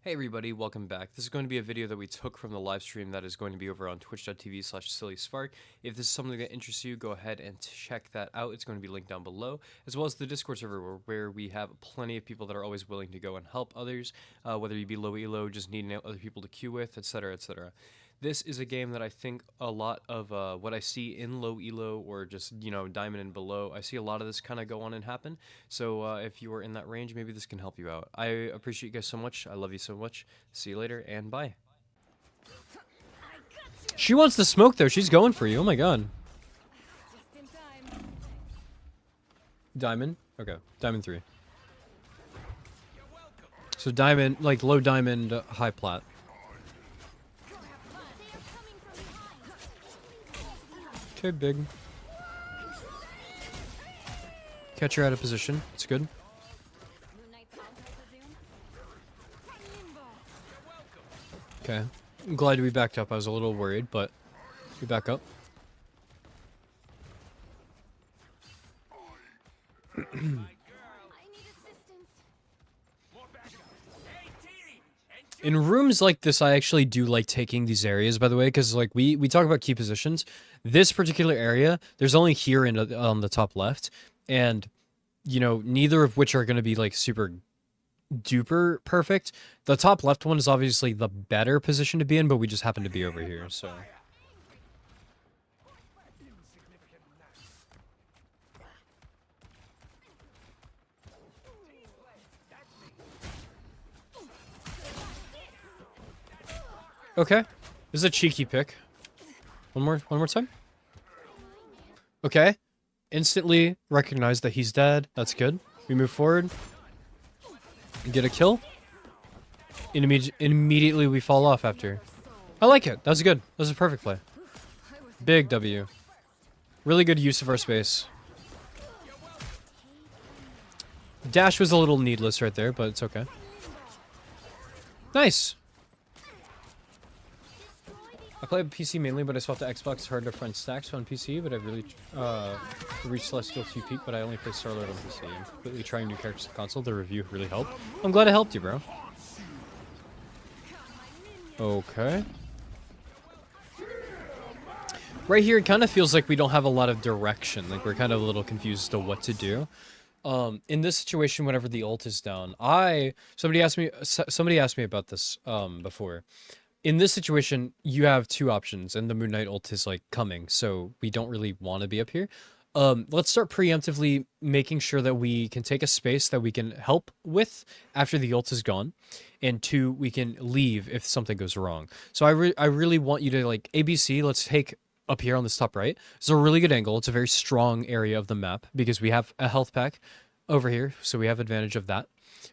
Hey everybody, welcome back. This is going to be a video that we took from the live stream that is going to be over on twitch.tv/sillyspark. If this is something that interests you, go ahead and check that out. It's going to be linked down below, as well as the Discord server where we have plenty of people that are always willing to go and help others, whether you be low elo, just needing other people to queue with, etc, etc. This is a game that I think a lot of what I see in low elo or just, diamond and below, I see a lot of this kind of go on and happen. So if you are in that range, maybe this can help you out. I appreciate you guys so much. I love you so much. See you later and bye. She wants to smoke though. She's going for you. Oh my god. Diamond? Okay. Diamond 3. So diamond, like low diamond, high plat. Okay, big. Catch her out of position. It's good. Okay. I'm glad we backed up. I was a little worried, but we back up. In rooms like this, I actually do like taking these areas, by the way, because like we talk about key positions. This particular area, there's only here on the top left, and neither of which are going to be like super duper perfect. The top left one is obviously the better position to be in, but we just happen to be over here, so. Okay. This is a cheeky pick. One more time. Okay. Instantly recognize that he's dead. That's good. We move forward. Get a kill. Immediately we fall off after. I like it. That was good. That was a perfect play. Big W. Really good use of our space. Dash was a little needless right there, but it's okay. Nice. I play PC mainly, but I swapped to Xbox. It's hard to find stacks on PC, but I've really reached Celestial 2 peak, but I only play Starlord on PC. I'm completely trying new characters on console. The review really helped. I'm glad it helped you, bro. Okay. Right here, it kind of feels like we don't have a lot of direction. Like, we're kind of a little confused as to what to do. In this situation, whenever the ult is down, somebody asked me about this, before. In this situation, you have two options, and the Moon Knight ult is, like, coming, so we don't really want to be up here. Let's start preemptively making sure that we can take a space that we can help with after the ult is gone, and two, we can leave if something goes wrong. So I really want you to, like, ABC, let's take up here on this top right. It's a really good angle. It's a very strong area of the map, because we have a health pack over here, so we have advantage of that.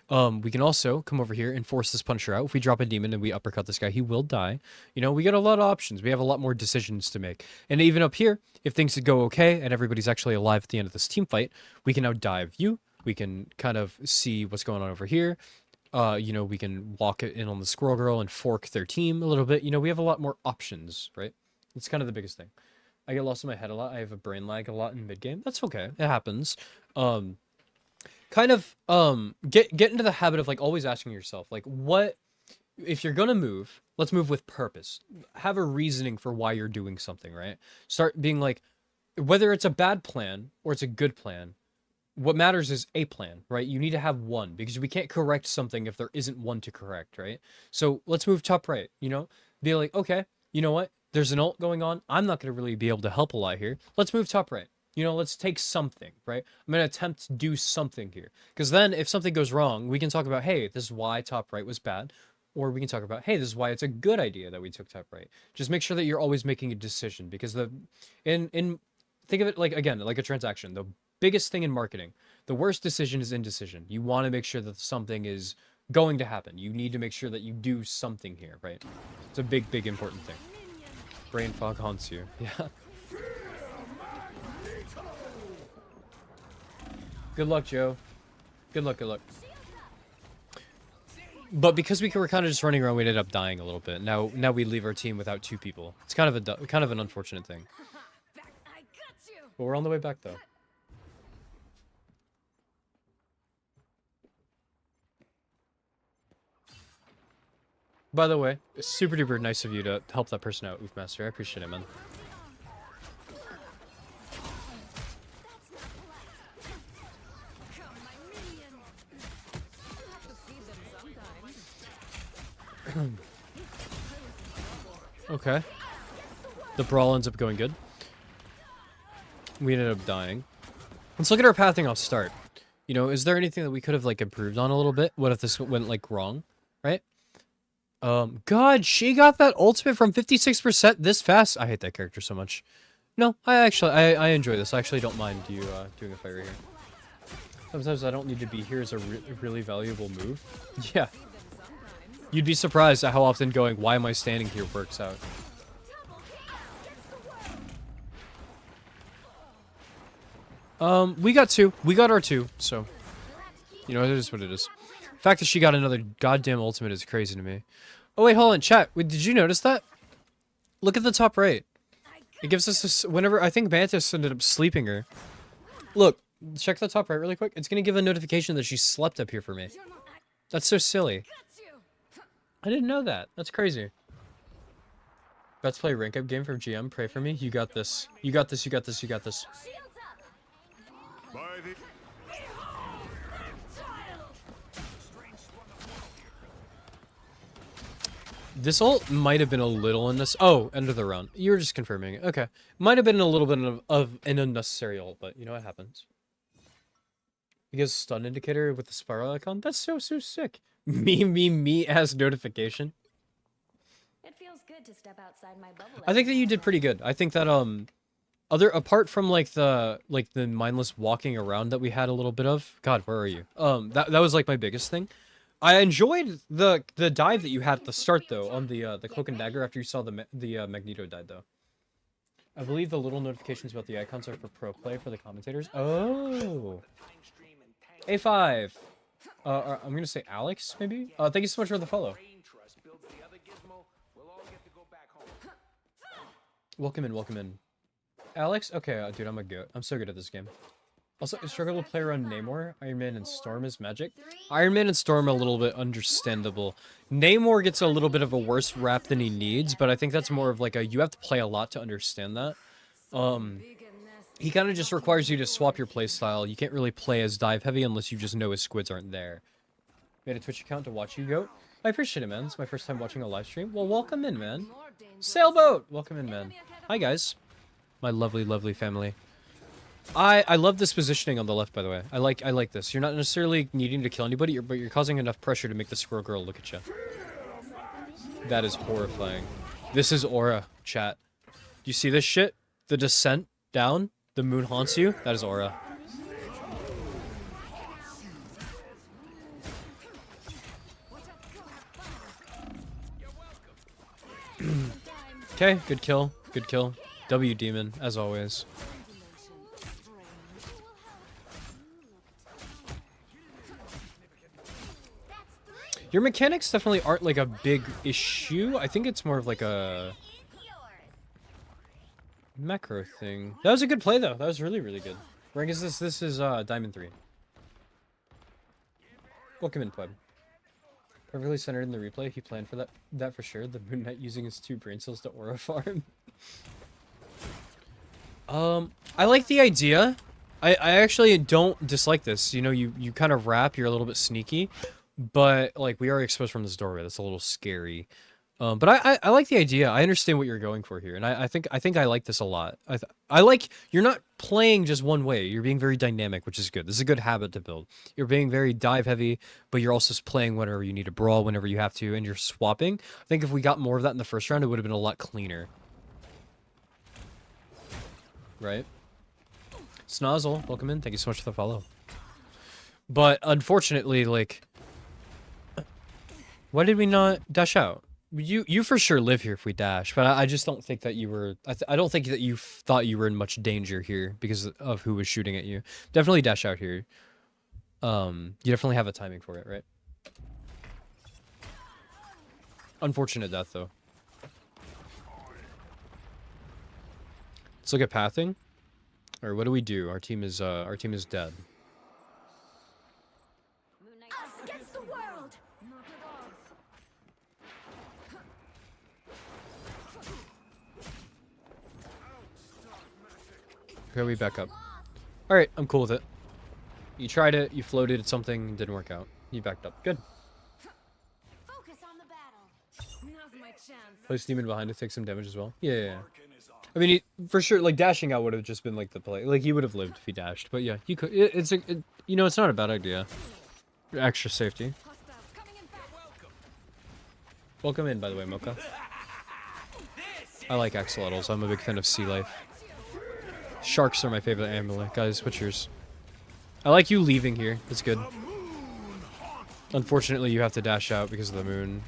We can also come over here and force this Punisher out. If we drop a demon and we uppercut this guy, he will die. We got a lot of options. We have a lot more decisions to make. And even up here, if things go okay and everybody's actually alive at the end of this team fight, we can now dive you. We can kind of see what's going on over here. We can walk it in on the Squirrel Girl and fork their team a little bit. We have a lot more options, right? It's kind of the biggest thing. I get lost in my head a lot. I have a brain lag a lot in mid-game. That's okay. It happens. Kind of get into the habit of like always asking yourself, like, what if you're gonna move, let's move with purpose. Have a reasoning for why you're doing something, right? Start being like, whether it's a bad plan or it's a good plan, what matters is a plan, right? You need to have one, because we can't correct something if there isn't one to correct, right? So let's move top right, be like, okay, you know what, there's an ult going on, I'm not gonna really be able to help a lot here, let's move top right. Let's take something, right? I'm going to attempt to do something here. Because then if something goes wrong, we can talk about, hey, this is why top right was bad. Or we can talk about, hey, this is why it's a good idea that we took top right. Just make sure that you're always making a decision. Because think of it like, again, like a transaction. The biggest thing in marketing, the worst decision is indecision. You want to make sure that something is going to happen. You need to make sure that you do something here, right? It's a big, big important thing. Brain fog haunts you. Yeah. Good luck, Joe. Good luck, good luck. But because we were kind of just running around, we ended up dying a little bit. Now we leave our team without two people. It's kind of an unfortunate thing. But we're on the way back, though. By the way, it's super duper nice of you to help that person out, Oofmaster. I appreciate it, man. Okay. The brawl ends up going good. We ended up dying. Let's look at our pathing off start. You know, is there anything that we could have, like, improved on a little bit? What if this went, like, wrong? Right? God, she got that ultimate from 56% this fast. I hate that character so much. No, I enjoy this. I actually don't mind you, doing a fight right here. Sometimes I don't need to be here as a really valuable move. Yeah. You'd be surprised at how often going, why am I standing here, works out. We got two. We got our two, so... You know, it is what it is. The fact that she got another goddamn ultimate is crazy to me. Oh, wait, hold on. Chat, wait, did you notice that? Look at the top right. It gives us this... Whenever... I think Mantis ended up sleeping her. Look, check the top right really quick. It's gonna give a notification that she slept up here for me. That's so silly. I didn't know that. That's crazy. Let's play rank up game from GM. Pray for me. You got this. You got this. You got this. You got this. This ult might have been a little oh, end of the round. You were just confirming it. Okay. Might have been a little bit of an unnecessary ult, but you know what happens. Because stun indicator with the spiral icon, that's so sick. Me as notification. It feels good to step outside my bubble. I think that you did pretty good. I think that apart from like the mindless walking around that we had a little bit of. God, where are you? That was like my biggest thing. I enjoyed the dive that you had at the start though on the cloak and dagger after you saw the Magneto dive though. I believe the little notifications about the icons are for pro play for the commentators. Oh. A5. I'm gonna say Alex maybe. Thank you so much for the follow. Welcome in, welcome in. Alex? Okay, dude, I'm a goat. I'm so good at this game. Also, I struggle to play around Namor. Iron Man and Storm is magic. Iron Man and Storm are a little bit understandable. Namor gets a little bit of a worse rap than he needs, but I think that's more of like a, you have to play a lot to understand that. He kind of just requires you to swap your playstyle. You can't really play as dive heavy unless you just know his squids aren't there. Made a Twitch account to watch you, goat. I appreciate it, man. It's my first time watching a live stream. Well, welcome in, man. Sailboat! Welcome in, man. Hi, guys. My lovely, lovely family. I love this positioning on the left, by the way. I like this. You're not necessarily needing to kill anybody, but you're causing enough pressure to make the squirrel girl look at you. That is horrifying. This is aura, chat. Do you see this shit? The descent down? The moon haunts you? That is aura. Okay, good kill. Good kill. W demon, as always. Your mechanics definitely aren't like a big issue. I think it's more of like a macro thing. That was a good play though. That was really, really good. Rank is this? This is Diamond 3. Welcome in, Pleb. Perfectly centered in the replay. He planned for that for sure. The Moon Knight using his 2 brain cells to aura farm. I like the idea. I actually don't dislike this. You know, you kind of rap, you're a little bit sneaky. But, like, we are exposed from this doorway. That's a little scary. But I like the idea. I understand what you're going for here. And I think I like this a lot. I like, you're not playing just one way. You're being very dynamic, which is good. This is a good habit to build. You're being very dive heavy, but you're also playing whenever you need to brawl, whenever you have to, and you're swapping. I think if we got more of that in the first round, it would have been a lot cleaner. Right? Snozzle, welcome in. Thank you so much for the follow. But, unfortunately, like... Why did we not dash out? You for sure live here if we dash, but I just don't think that you were... I don't think that you thought you were in much danger here because of who was shooting at you. Definitely dash out here. You definitely have a timing for it, right? Unfortunate death, though. Let's look at pathing. Or what do we do? Our team is dead. Okay, we back up. Alright, I'm cool with it. You tried it, you floated at something, didn't work out. You backed up. Good. Focus on the battle. Now's my chance. Place demon behind it, take some damage as well. Yeah. I mean, for sure, like, dashing out would have just been, like, the play. Like, he would have lived if he dashed. But, yeah, you could. You know, it's not a bad idea. Extra safety. Hostiles coming in fast. Welcome in, by the way, Mocha. I like axolotls. I'm a big fan of sea life. Sharks are my favorite animal. Guys, what's yours? I like you leaving here. That's good. Unfortunately, you have to dash out because of the moon.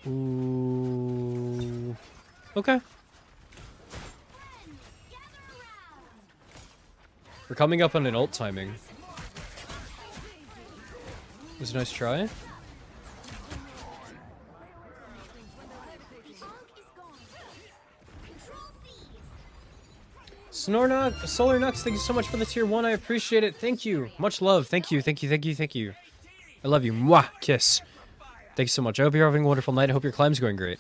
Ooh. Okay. We're coming up on an ult timing. It was a nice try. Snornox, Solar Nux, thank you so much for the tier 1. I appreciate it. Thank you. Much love. Thank you. Thank you. Thank you. Thank you. I love you. Mwah. Kiss. Thank you so much. I hope you're having a wonderful night. I hope your climb's going great.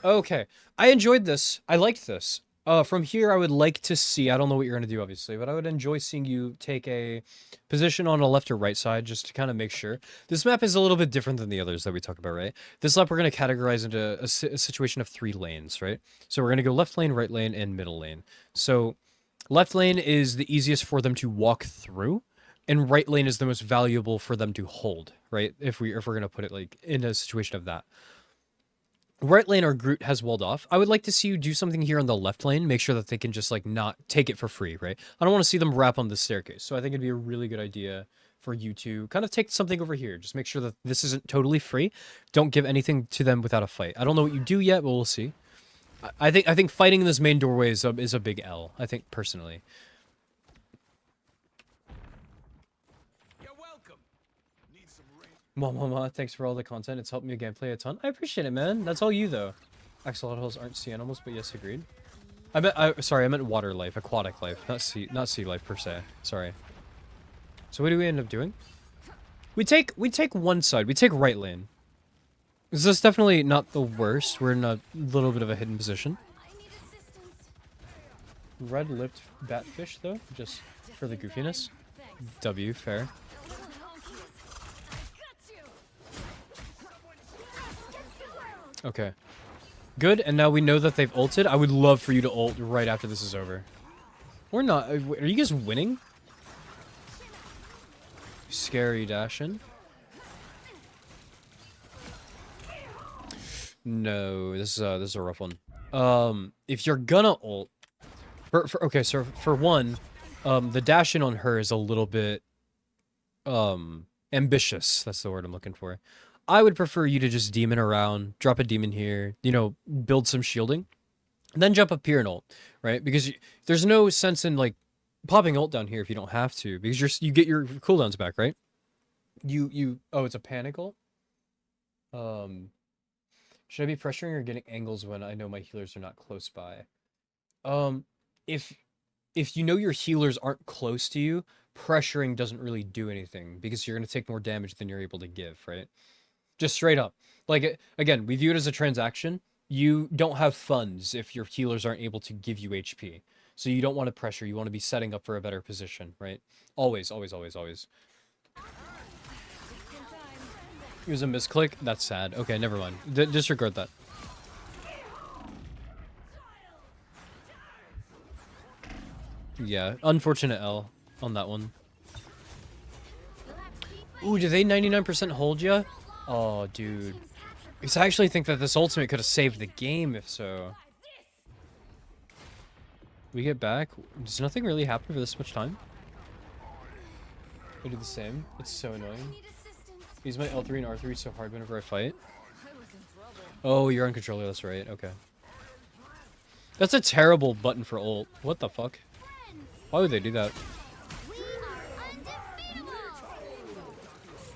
Okay. I enjoyed this. I liked this. From here, I would like to see, I don't know what you're going to do, obviously, but I would enjoy seeing you take a position on a left or right side just to kind of make sure. This map is a little bit different than the others that we talk about, right? This map, we're going to categorize into a situation of 3 lanes, right? So we're going to go left lane, right lane, and middle lane. So left lane is the easiest for them to walk through, and right lane is the most valuable for them to hold, right? If we're going to put it like in a situation of that. Right lane or Groot has walled off. I would like to see you do something here on the left lane. Make sure that they can just like not take it for free, right? I don't want to see them wrap on the staircase. So I think it'd be a really good idea for you to kind of take something over here. Just make sure that this isn't totally free. Don't give anything to them without a fight. I don't know what you do yet, but we'll see. I think fighting in this main doorway is a big L. I think personally. Mama, thanks for all the content. It's helped me gameplay a ton. I appreciate it, man. That's all you, though. Axolotls aren't sea animals, but yes, agreed. Sorry, I meant water life, aquatic life, not sea life per se. Sorry. So what do we end up doing? We take one side. We take right lane. This is definitely not the worst. We're in a little bit of a hidden position. Red-lipped batfish, though, just for the goofiness. W, fair. Okay. Good, and now we know that they've ulted. I would love for you to ult right after this is over. Or not. Are you guys winning? Scary dashing. No, this is a rough one. If you're gonna ult, okay, so for one, the dashing on her is a little bit ambitious. That's the word I'm looking for. I would prefer you to just demon around, drop a demon here, you know, build some shielding, and then jump up here and ult, right? Because there's no sense in like popping ult down here if you don't have to, because you get your cooldowns back, right? Oh, it's a panic ult. Should I be pressuring or getting angles when I know my healers are not close by? If you know your healers aren't close to you, pressuring doesn't really do anything because you're going to take more damage than you're able to give, right? Just straight up. Like, again, we view it as a transaction. You don't have funds if your healers aren't able to give you HP. So you don't want to pressure. You want to be setting up for a better position, right? Always, always, always, always. It was a misclick? That's sad. Okay, never mind. Disregard that. Yeah, unfortunate L on that one. Ooh, do they 99% hold ya? Oh, dude. Because I actually think that this ultimate could have saved the game, if so. We get back. Does nothing really happen for this much time? I do the same. It's so annoying. Use my L3 and R3 so hard whenever I fight. Oh, you're on controller. That's right. Okay. That's a terrible button for ult. What the fuck? Why would they do that?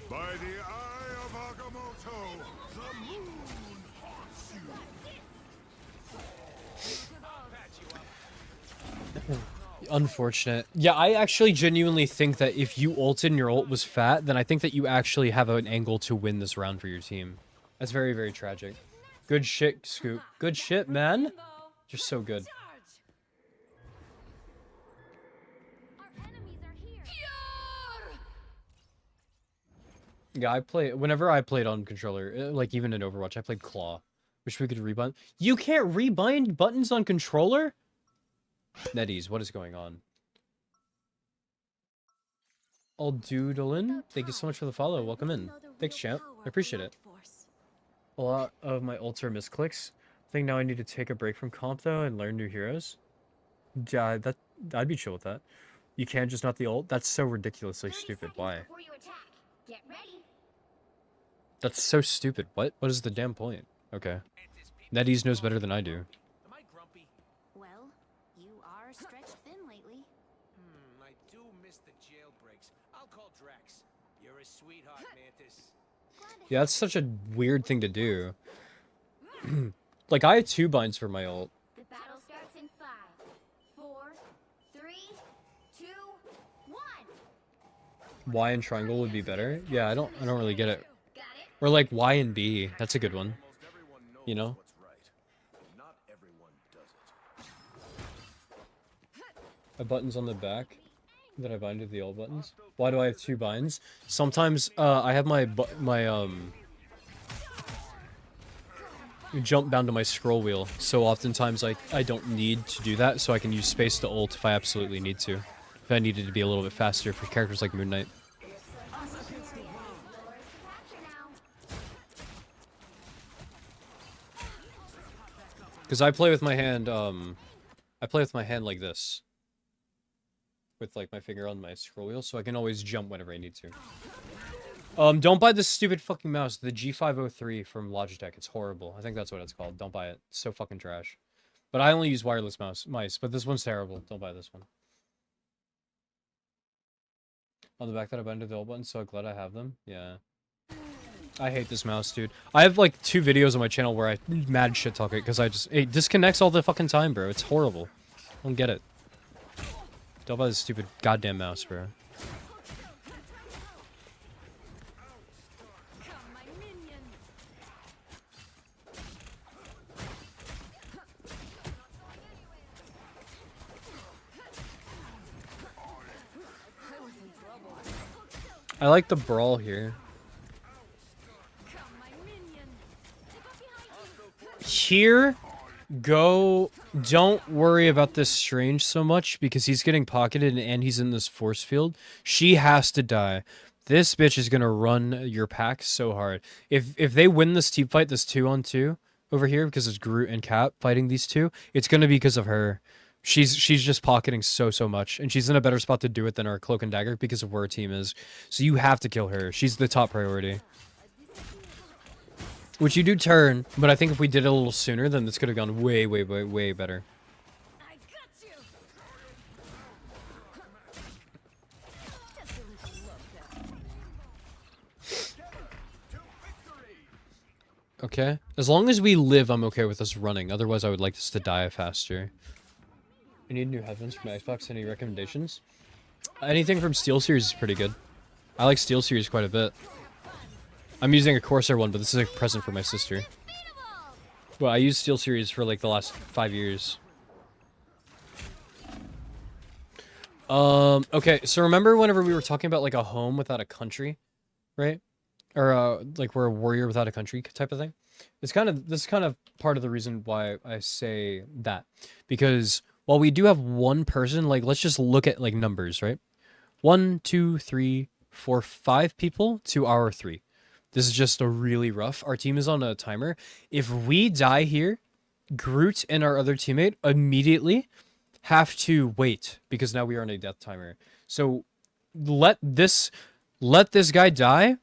By the eye of Agamotto, the moon haunts you. Unfortunate. Yeah, I actually genuinely think that if you ulted and your ult was fat, then I think that you actually have an angle to win this round for your team. That's very, very tragic. Good shit, Scoop. Good shit, man. You're so good. Yeah, whenever I played on controller, like even in Overwatch, I played claw. Wish we could rebind. You can't rebind buttons on controller? NetEase, what is going on? All doodlin'. Thank you so much for the follow. Welcome in. Thanks, champ. I appreciate it. A lot of my ults are misclicks. I think now I need to take a break from comp though and learn new heroes. Yeah, I'd be chill with that. You can't just not the ult? That's so ridiculously stupid. Why? That's so stupid. What? What is the damn point? Okay. NetEase knows better than I do. Am I grumpy? Well, you are stretched thin lately. I do miss the jailbreaks. I'll call Drax. You're a sweetheart, Mantis. Yeah, that's such a weird thing to do. Like, I had 2 binds for my ult. The battle starts in 5, 4, 3, 2, 1. Y and triangle would be better. Yeah, I don't really get it. Got it? Or like Y and B. That's a good one. Almost everyone knows You know? what's right. But not everyone does it. A buttons on the back that I bind with the old buttons. Why do I have 2 binds? Sometimes I have my jump down to my scroll wheel, so oftentimes I don't need to do that, so I can use space to ult if I absolutely need to. If I needed to be a little bit faster for characters like Moon Knight. Because I play with my hand, like this. With like my finger on my scroll wheel, so I can always jump whenever I need to. Don't buy this stupid fucking mouse, the G503 from Logitech. It's horrible. I think that's what it's called. Don't buy it. It's so fucking trash. But I only use wireless mice, but this one's terrible. Don't buy this one. On the back that I binded the old buttons, so glad I have them. Yeah. I hate this mouse, dude. I have like 2 videos on my channel where I mad shit talk it because it disconnects all the fucking time, bro. It's horrible. I don't get it. Don't buy this stupid goddamn mouse, bro. I like the brawl here. Here, don't worry about this Strange so much because he's getting pocketed and he's in this force field. She has to die. This bitch is gonna run your pack so hard. If they win this team fight, this 2-on-2 over here, because it's Groot and Cap fighting these two, it's gonna be because of her. She's just pocketing so much, and she's in a better spot to do it than our Cloak and Dagger because of where her team is. So you have to kill her. She's the top priority. Which you do turn, but I think if we did it a little sooner, then this could have gone way better. I got you. Okay? As long as we live, I'm okay with us running. Otherwise, I would like us to die faster. I need new headphones for my Xbox. Any recommendations? Anything from SteelSeries is pretty good. I like SteelSeries quite a bit. I'm using a Corsair one, but this is a present for my sister. Well, I used SteelSeries for like the last 5 years. Okay, so remember whenever we were talking about like a home without a country, right? Or like we're a warrior without a country type of thing? This is kind of part of the reason why I say that. Because while we do have one person, like let's just look at like numbers, right? 1, 2, 3, 4, 5 people to our 3. This is just a really rough. Our team is on a timer. If we die here, Groot and our other teammate immediately have to wait because now we are on a death timer. So let this guy die.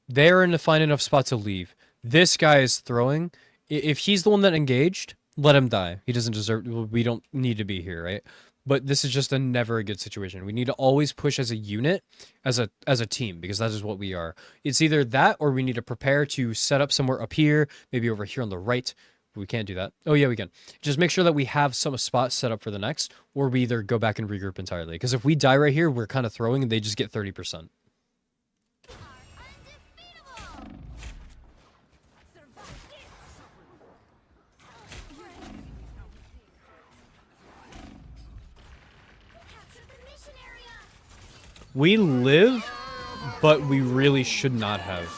They're in a fine enough spot to leave. This guy is throwing. If he's the one that engaged, let him die. He doesn't deserve. We don't need to be here, right? But this is just never a good situation. We need to always push as a unit, as a team, because that is what we are. It's either that or we need to prepare to set up somewhere up here, maybe over here on the right. But we can't do that. Oh yeah, we can. Just make sure that we have some spots set up for the next, or we either go back and regroup entirely. Because if we die right here, we're kind of throwing and they just get 30%. We live, but we really should not have.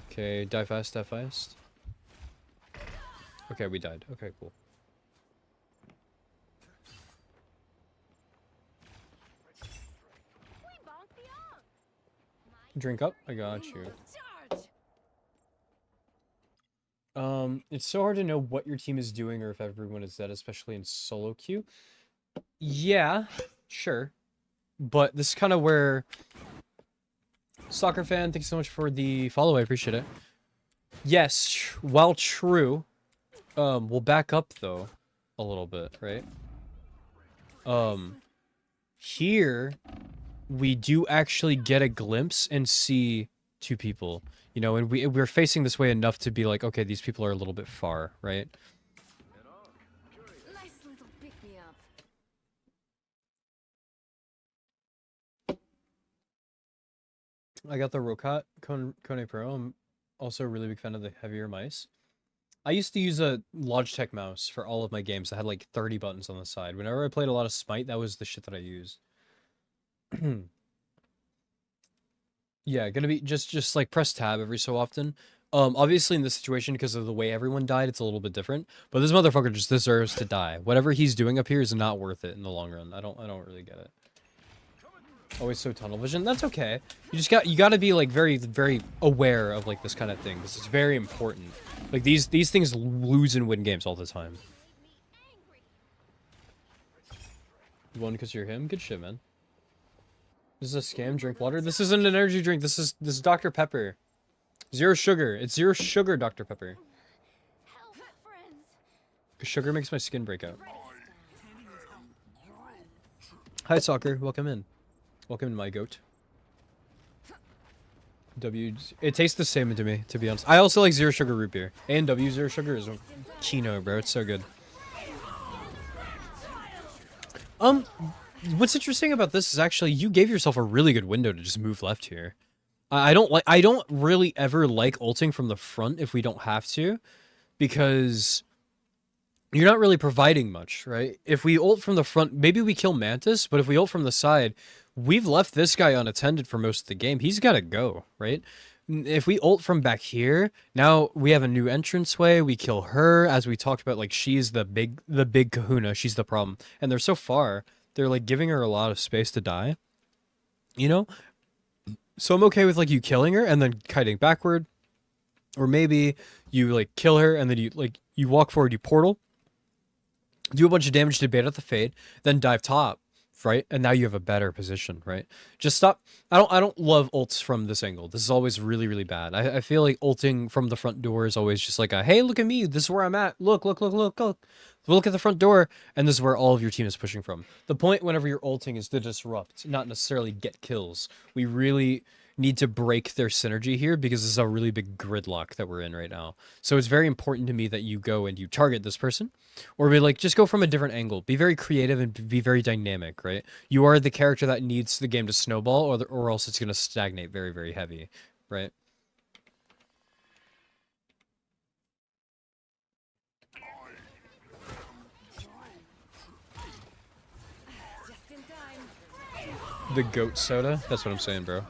Okay, die fast, die fast. Okay, we died. Okay, cool. Drink up. I got you. It's so hard to know what your team is doing or if everyone is dead, especially in solo queue. Yeah, sure. But this is kind of where... Soccer fan, thanks so much for the follow. I appreciate it. Yes, while true, we'll back up though a little bit, right? Here we do actually get a glimpse and see two people, you know, and we're facing this way enough to be like, okay, these people are a little bit far, right? Nice little pick me up. I got the Rokat Kone Pro. I'm also a really big fan of the heavier mice. I used to use a Logitech mouse for all of my games. I had like 30 buttons on the side. Whenever I played a lot of Smite, that was the shit that I used. Yeah, gonna be just like press tab every so often. Obviously in this situation, because of the way everyone died, it's a little bit different. But this motherfucker just deserves to die. Whatever he's doing up here is not worth it in the long run. I don't really get it. Always so tunnel vision. That's okay. You gotta be like very aware of like this kind of thing. This is very important. Like these things lose and win games all the time. You won because you're him? Good shit, man. This is a scam. Drink water. This isn't an energy drink. This is Dr. Pepper. Zero sugar. It's zero sugar, Dr. Pepper. Help, friends. Sugar makes my skin break out. Hi, Soccer. Welcome in. Welcome in, my goat. W. It tastes the same to me, to be honest. I also like zero sugar root beer. A&W zero sugar is kino, bro. It's so good. What's interesting about this is actually you gave yourself a really good window to just move left here. I don't really ever like ulting from the front if we don't have to, because you're not really providing much, right? If we ult from the front, maybe we kill Mantis, but if we ult from the side, we've left this guy unattended for most of the game. He's got to go, right? If we ult from back here, now we have a new entranceway. We kill her, as we talked about. Like, she's the big kahuna. She's the problem, and they're so far. They're like giving her a lot of space to die, you know. So I'm okay with like you killing her and then kiting backward, or maybe you like kill her and then you walk forward, you portal, do a bunch of damage to bait out the fade, then dive top, right? And now you have a better position, right? Just stop. I don't love ults from this angle. This is always really bad. I feel like ulting from the front door is always just like a, hey, look at me. This is where I'm at. Look. Look at the front door, and this is where all of your team is pushing from. The point whenever you're ulting is to disrupt, not necessarily get kills. We really need to break their synergy here because this is a really big gridlock that we're in right now. So it's very important to me that you go and you target this person, or be like, just go from a different angle. Be very creative and be very dynamic, right? You are the character that needs the game to snowball, or else it's going to stagnate very heavy, right? Just in time. The goat soda? That's what I'm saying, bro.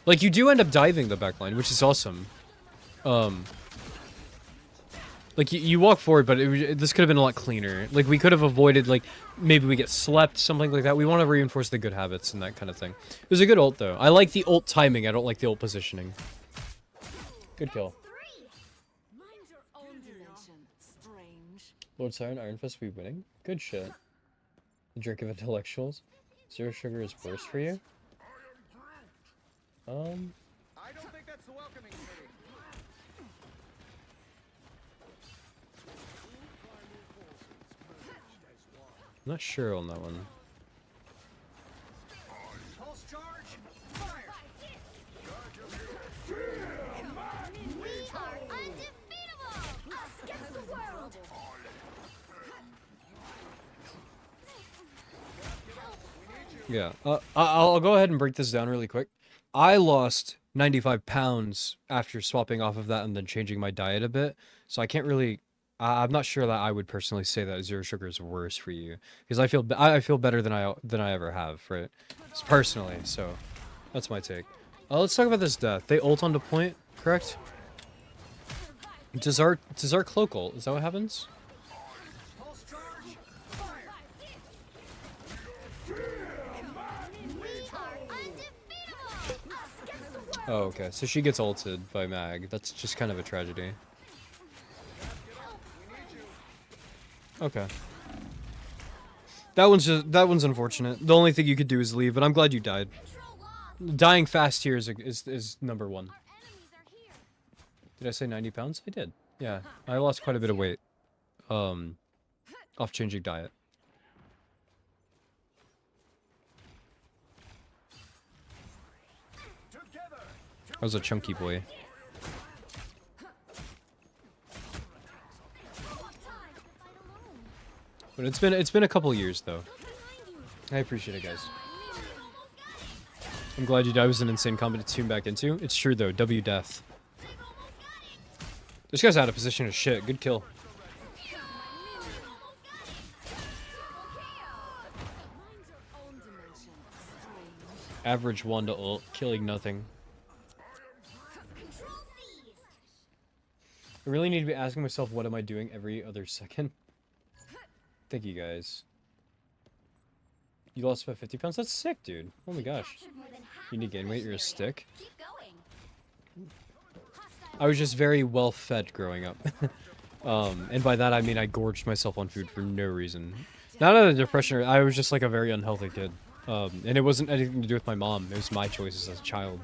Like, you do end up diving the backline, which is awesome. Like, you walk forward, but this could have been a lot cleaner. Like, we could have avoided, like, maybe we get slept, something like that. We want to reinforce the good habits and that kind of thing. It was a good ult, though. I like the ult timing. I don't like the ult positioning. Good kill. Mind your own dimension, strange. Lord Siren, Iron Fist, we winning? Good shit. The drink of intellectuals. Zero sugar is worse for you? I don't think that's the welcoming city. I'm not sure on that one. Pulse charge. Fire. We are undefeatable! Us against the world! Yeah, I'll go ahead and break this down really quick. I lost 95 pounds after swapping off of that and then changing my diet a bit, so I can't really I'm not sure that I would personally say that zero sugar is worse for you, because I feel better than I ever have, right? Just personally, so that's my take. Let's talk about this death. They ult onto point, correct? Does our cloak ult? Is that what happens? Oh, okay. So she gets ulted by Mag. That's just kind of a tragedy. Okay. That one's unfortunate. The only thing you could do is leave, but I'm glad you died. Dying fast here is number one. Did I say 90 pounds? I did. Yeah. I lost quite a bit of weight. Off changing diet. I was a chunky boy. But it's been a couple years though. I appreciate it, guys. I'm glad you died. It was an insane combat to tune back into. It's true though. W death. This guy's out of position as shit. Good kill. Average 1 to ult, killing nothing. I really need to be asking myself, what am I doing every other second? Thank you, guys. You lost about 50 pounds? That's sick, dude. Oh my gosh. You need gain weight? You're a stick? I was just very well fed growing up. And by that I mean I gorged myself on food for no reason. Not out of depression, I was just like a very unhealthy kid. And it wasn't anything to do with my mom. It was my choices as a child.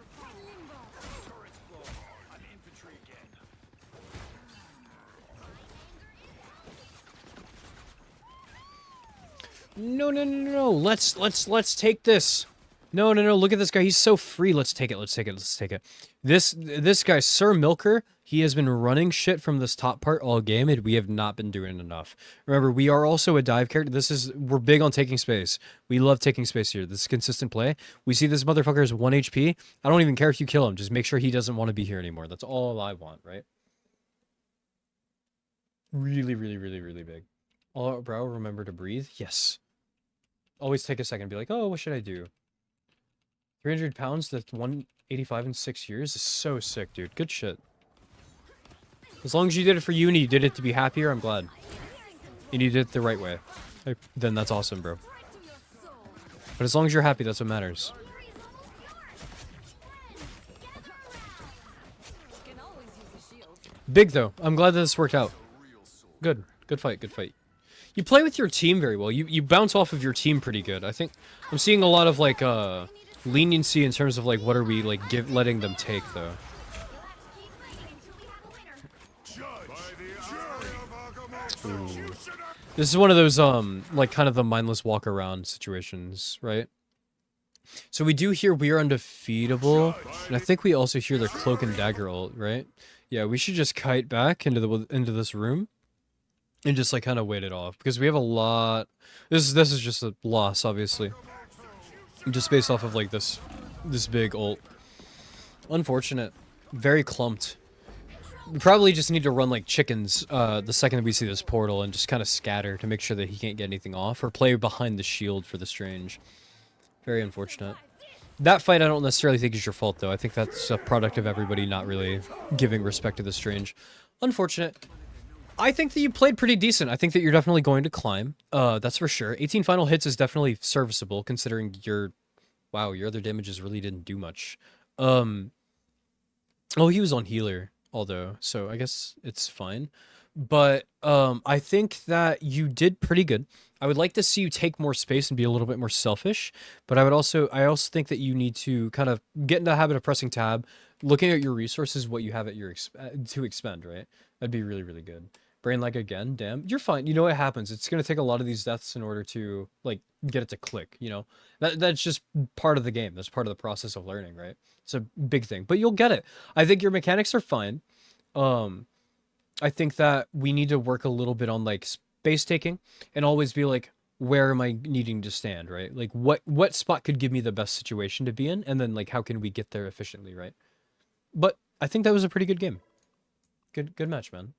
No, no, no, no, no. Let's take this. No, no, no. Look at this guy. He's so free. Let's take it. Let's take it. Let's take it. This guy, Sir Milker, he has been running shit from this top part all game, and we have not been doing enough. Remember, we are also a dive character. We're big on taking space. We love taking space here. This is consistent play. We see this motherfucker is 1 HP. I don't even care if you kill him. Just make sure he doesn't want to be here anymore. That's all I want, right? Really, really, really, really big. All out, bro. Remember to breathe. Yes. Always take a second and be like, oh, what should I do? 300 pounds, that's 185 in 6 years is so sick, dude. Good shit. As long as you did it for you and you did it to be happier, I'm glad. And you did it the right way. Then that's awesome, bro. But as long as you're happy, that's what matters. Big, though. I'm glad that this worked out. Good. Good fight, good fight. You play with your team very well. You bounce off of your team pretty good. I think I'm seeing a lot of like leniency in terms of like what are we like letting them take though. Ooh. This is one of those like kind of the mindless walk around situations, right? So we do hear we are undefeatable, and I think we also hear their cloak and dagger ult, right? Yeah, we should just kite back into this room. And just like kind of wait it off because we have a lot. This is just a loss, obviously. Just based off of like this big ult. Unfortunate, very clumped. We probably just need to run like chickens the second we see this portal and just kind of scatter to make sure that he can't get anything off or play behind the shield for the Strange. Very unfortunate. That fight I don't necessarily think is your fault though. I think that's a product of everybody not really giving respect to the Strange. Unfortunate. I think that you played pretty decent. I think that you're definitely going to climb. That's for sure. 18 final hits is definitely serviceable considering your other damages really didn't do much. Oh, he was on healer, although, so I guess it's fine. But I think that you did pretty good. I would like to see you take more space and be a little bit more selfish, but I also think that you need to kind of get in the habit of pressing tab, looking at your resources, what you have at your to expend, right? That'd be really, really good. Brain lag again, damn. You're fine. You know what happens. It's going to take a lot of these deaths in order to, like, get it to click, you know? That's just part of the game. That's part of the process of learning, right? It's a big thing. But you'll get it. I think your mechanics are fine. I think that we need to work a little bit on, like, space taking and always be like, where am I needing to stand, right? Like, what spot could give me the best situation to be in? And then, like, how can we get there efficiently, right? But I think that was a pretty good game. Good match, man.